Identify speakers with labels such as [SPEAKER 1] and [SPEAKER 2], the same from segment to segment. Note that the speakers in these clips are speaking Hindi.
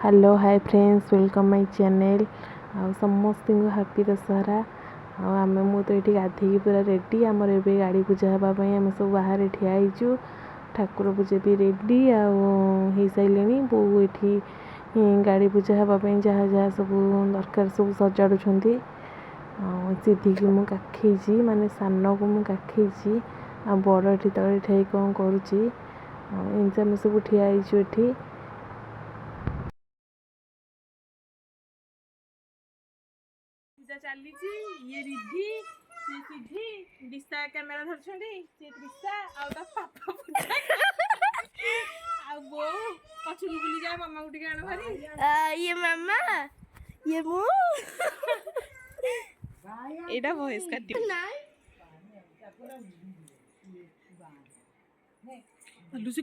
[SPEAKER 1] Hello hi friends welcome my channel आ समस्त हैप्पी दशहरा आम मु तो ये गाधे पूरा रेडी आमर ए गाड़ी पूजा हाँपाई आम सब बाहर ठियाईचु ठाकुर पूजा भी रेडी हो सारे बो ये गाड़ी पूजा हाँपाई जहाँ जहाँ सब दरकार सब सजाड़ुं सिद्धि की मुझे काखी माने सान को मुझे काखी आ बड़ ये तले ठे कौन करुच्ची आम सब ठियाईचु ये पूजा चली ये रिद्धि से सिद्धि दिशा कैमेरा धरछंडी से त्रिशा आ ता पापा पूजा आ बो पछु बुली जाए मामा गुटी आण भारी
[SPEAKER 2] ये मामा ये मु
[SPEAKER 1] एटा वॉइस काटी
[SPEAKER 2] नाइ
[SPEAKER 1] लुसी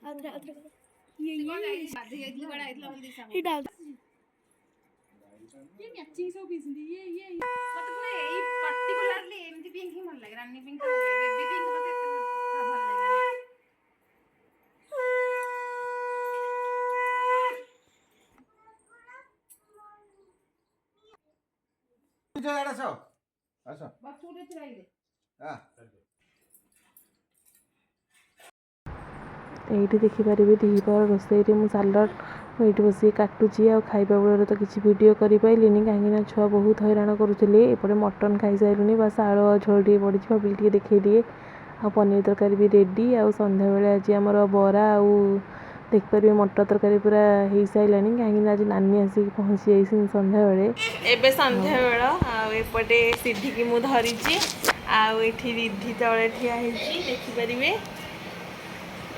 [SPEAKER 2] अदर ये बाजे गइतले बडा आइतला मन दिशा हे डाल
[SPEAKER 1] ये मैचिंग सब पिसली ये
[SPEAKER 2] मत पुरा एई पर्टिकुलरली एमती पिंक ही मन लागे रानी पिंक तो बेबी पिंक मते भल लागे
[SPEAKER 3] पूजा यार आसो आसो
[SPEAKER 2] बचुरे चलाइले
[SPEAKER 3] हां
[SPEAKER 1] ये देखिपारे दीपर रोसई मु सालड ये बस काटुची आ खाइबा बेले तो किसी वीडियो कर पाइलिनी कहीं छुआ बहुत हैरान करुले एपटे मटन खाई सारे बस आलु झोल टे पड़ी भाविल टे देखी दिए आ पनीर तरकारी भी रेडी आ संध्या बेले आज आम बरा आउ देखिपारे मटर तरकारी पूरा हो सारा कहीं आज नानी आसिक पहुँची जाइए संध्या बेले एबे संध्या बेला आउटे सिद्धि की मुझे धरी आठी रिद्धि तले ठिया देखिपारे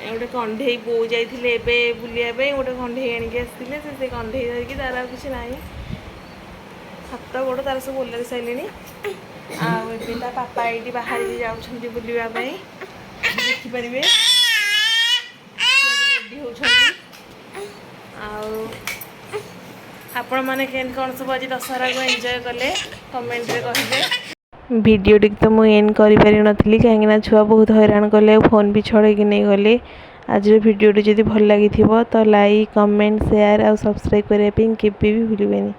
[SPEAKER 1] गोटे कंढे बो जाइए बुलाया गोटे कंढे आणिक आसते से कंढे धरिकी तार किसी ना हाथ गोड़ तार सब ओल्ल सारे आ पापा ये बाहर भी जाऊँच बुलावाई देखिपारे रेडी आपण मैंने कौन सब आज दशहरा को एंजॉय कले कमेंट रे कहिबे वीडियो टी तो मुझे एंड कर पारि कहीं छुआ बहुत हैरान कले फोन भी छड़े नहीं गले आज वीडियो टी भल लगी तो लाइक कमेंट शेयर और सब्सक्राइब करने के भी भूलें।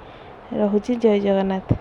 [SPEAKER 1] रोची जय जगन्नाथ।